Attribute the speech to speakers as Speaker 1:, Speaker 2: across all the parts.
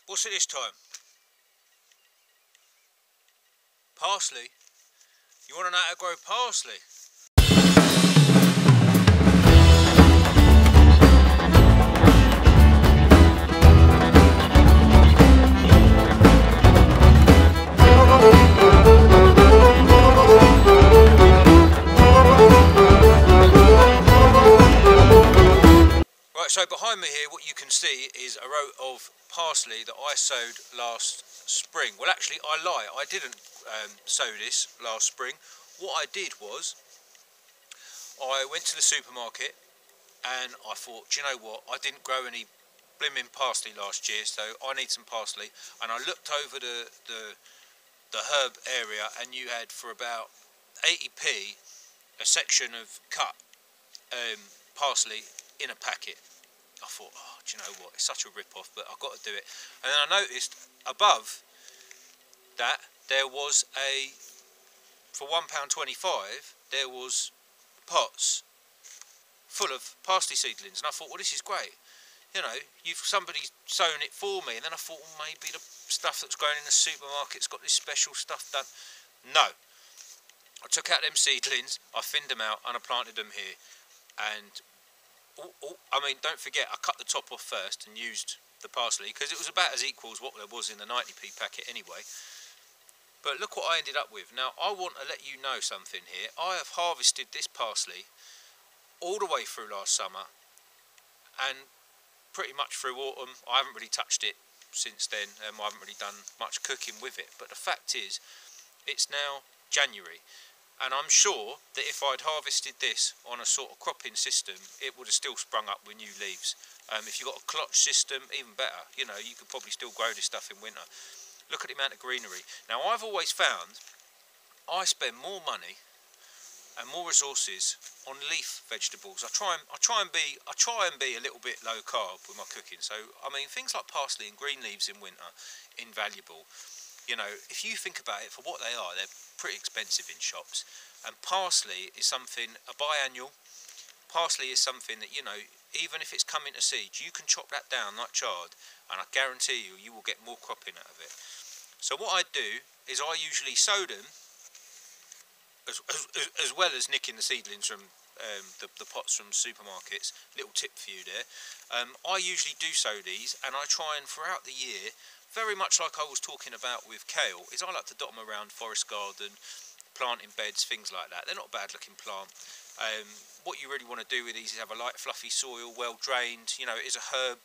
Speaker 1: What's it this time? Parsley? You want to know how to grow parsley? Right, so behind me here what you can see is a row of parsley that I sowed last spring. Well, actually I lie, I didn't sow this last spring. What I did was I went to the supermarket and I thought, do you know what, I didn't grow any blimmin' parsley last year, so I need some parsley. And I looked over the herb area and you had for about 80p a section of cut parsley in a packet. I thought, oh, do you know what, it's such a rip-off, but I've got to do it. And then I noticed above that there was for £1.25 there was pots full of parsley seedlings, and I thought, well, this is great. You know, somebody's sown it for me. And then I thought, well, maybe the stuff that's grown in the supermarket's got this special stuff done. No, I took out them seedlings, I thinned them out, and I planted them here. And I mean, don't forget, I cut the top off first and used the parsley because it was about as equal as what there was in the 90p packet anyway. But look what I ended up with. Now, I want to let you know something here. I have harvested this parsley all the way through last summer and pretty much through autumn. I haven't really touched it since then. I haven't really done much cooking with it. But the fact is, it's now January. And I'm sure that if I'd harvested this on a sort of cropping system, it would have still sprung up with new leaves. If you've got a clutch system, even better. You know, you could probably still grow this stuff in winter. Look at the amount of greenery. Now, I've always found I spend more money and more resources on leaf vegetables. I try and be a little bit low carb with my cooking. So, I mean, things like parsley and green leaves in winter, invaluable. You know, if you think about it, for what they are, they're pretty expensive in shops. And parsley is something, a biannual. Parsley is something that, you know, even if it's coming to seed, you can chop that down like chard, and I guarantee you, you will get more cropping out of it. So what I do is I usually sow them, as well as nicking the seedlings from the pots from supermarkets. Little tip for you there. I usually do sow these, and I try and throughout the year, very much like I was talking about with kale, is I like to dot them around forest garden, planting beds, things like that. They're not a bad looking plant. What you really want to do with these is have a light fluffy soil, well drained. You know, it is a herb.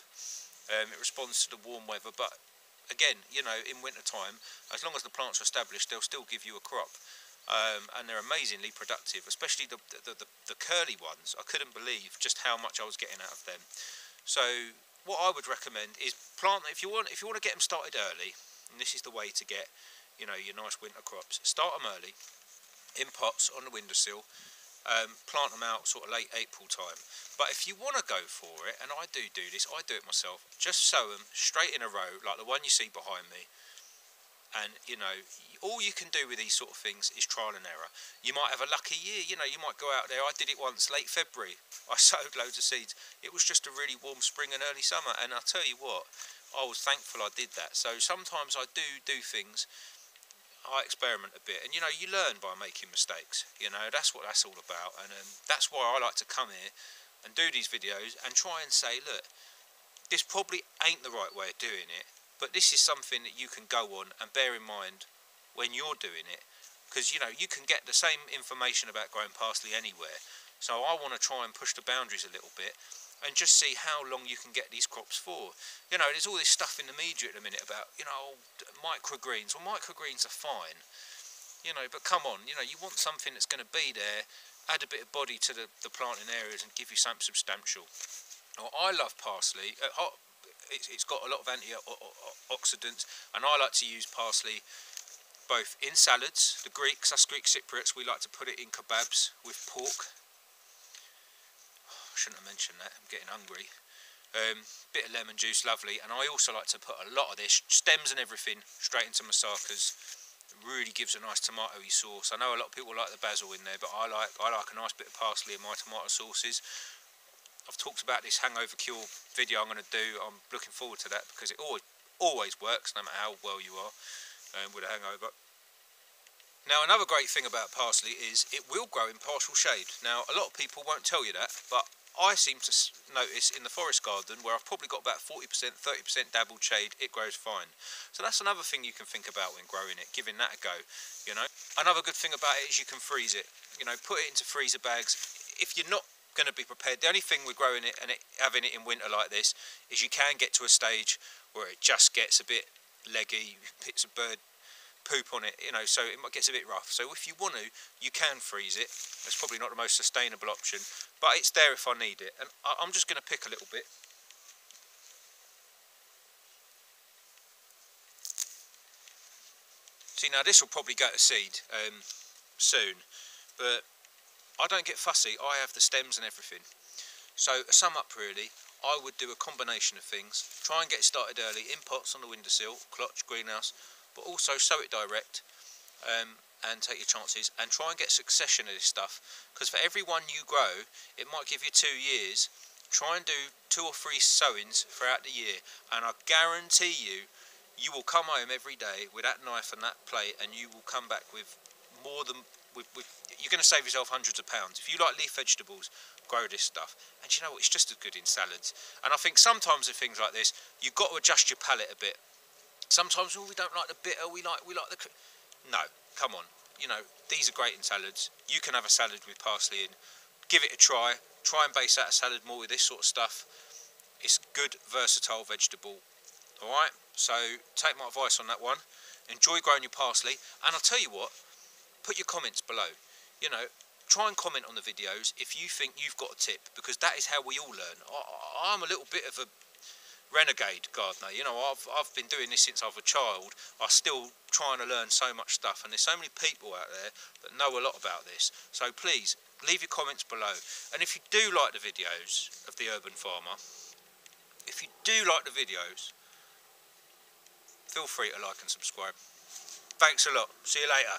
Speaker 1: It responds to the warm weather, but again, you know, in winter time, as long as the plants are established, they'll still give you a crop. And they're amazingly productive, especially the curly ones. I couldn't believe just how much I was getting out of them. So what I would recommend is plant, if you want to get them started early, and this is the way to get, you know, your nice winter crops. Start them early in pots on the windowsill. Plant them out sort of late April time. But if you want to go for it, and I do this, I do it myself, just sow them straight in a row like the one you see behind me. And, you know, all you can do with these sort of things is trial and error. You might have a lucky year, you know, you might go out there. I did it once, late February. I sowed loads of seeds. It was just a really warm spring and early summer. And I'll tell you what, I was thankful I did that. So sometimes I do things, I experiment a bit. And, you know, you learn by making mistakes. You know, that's what that's all about. And that's why I like to come here and do these videos and try and say, look, this probably ain't the right way of doing it. But this is something that you can go on and bear in mind when you're doing it. Because, you know, you can get the same information about growing parsley anywhere. So I want to try and push the boundaries a little bit and just see how long you can get these crops for. You know, there's all this stuff in the media at the minute about, you know, microgreens. Well, microgreens are fine. You know, but come on, you know, you want something that's going to be there, add a bit of body to the planting areas and give you something substantial. Now, I love parsley. It's got a lot of antioxidants, and I like to use parsley both in salads. The Greeks, us Greek Cypriots, we like to put it in kebabs with pork. I shouldn't have mentioned that, I'm getting hungry. Bit of lemon juice, lovely. And I also like to put a lot of this, stems and everything, straight into masakas. It really gives a nice tomatoey sauce. I know a lot of people like the basil in there, but I like a nice bit of parsley in my tomato sauces. I've talked about this hangover cure video I'm going to do. I'm looking forward to that because it always always works, no matter how well you are with a hangover. Now, another great thing about parsley is it will grow in partial shade. Now, a lot of people won't tell you that, but I seem to notice in the forest garden, where I've probably got about 40%, 30% dabbled shade, it grows fine. So that's another thing you can think about when growing it, giving that a go, you know. Another good thing about it is you can freeze it, you know, put it into freezer bags. If you're not going to be prepared, the only thing with growing it and having it in winter like this is you can get to a stage where it just gets a bit leggy, bits of bird poop on it, you know, so it gets a bit rough. So if you want to, you can freeze it. It's probably not the most sustainable option, but it's there if I need it. And I'm just going to pick a little bit. See, now this will probably go to seed soon, but I don't get fussy. I have the stems and everything. So to sum up really, I would do a combination of things. Try and get started early in pots on the windowsill, clutch, greenhouse, but also sow it direct and take your chances, and try and get succession of this stuff, because for every one you grow it might give you 2 years. Try and do 2 or 3 sowings throughout the year, and I guarantee you, you will come home every day with that knife and that plate, and you will come back with more than you're going to save yourself hundreds of pounds. If you like leaf vegetables, grow this stuff, and you know what, it's just as good in salads. And I think sometimes with things like this, you've got to adjust your palate a bit. Sometimes, oh, we don't like the bitter, we like the... No, come on. You know, these are great in salads. You can have a salad with parsley in. Give it a try. Try and base out a salad more with this sort of stuff. It's good, versatile vegetable. Alright, so take my advice on that one. Enjoy growing your parsley. And I'll tell you what, put your comments below. You know, try and comment on the videos if you think you've got a tip, because that is how we all learn. I'm a little bit of a renegade gardener, you know. I've been doing this since I was a child. I'm still trying to learn so much stuff, and there's so many people out there that know a lot about this. So please leave your comments below, and if you do like the videos of the urban farmer, if you do like the videos, feel free to like and subscribe. Thanks a lot. See you later.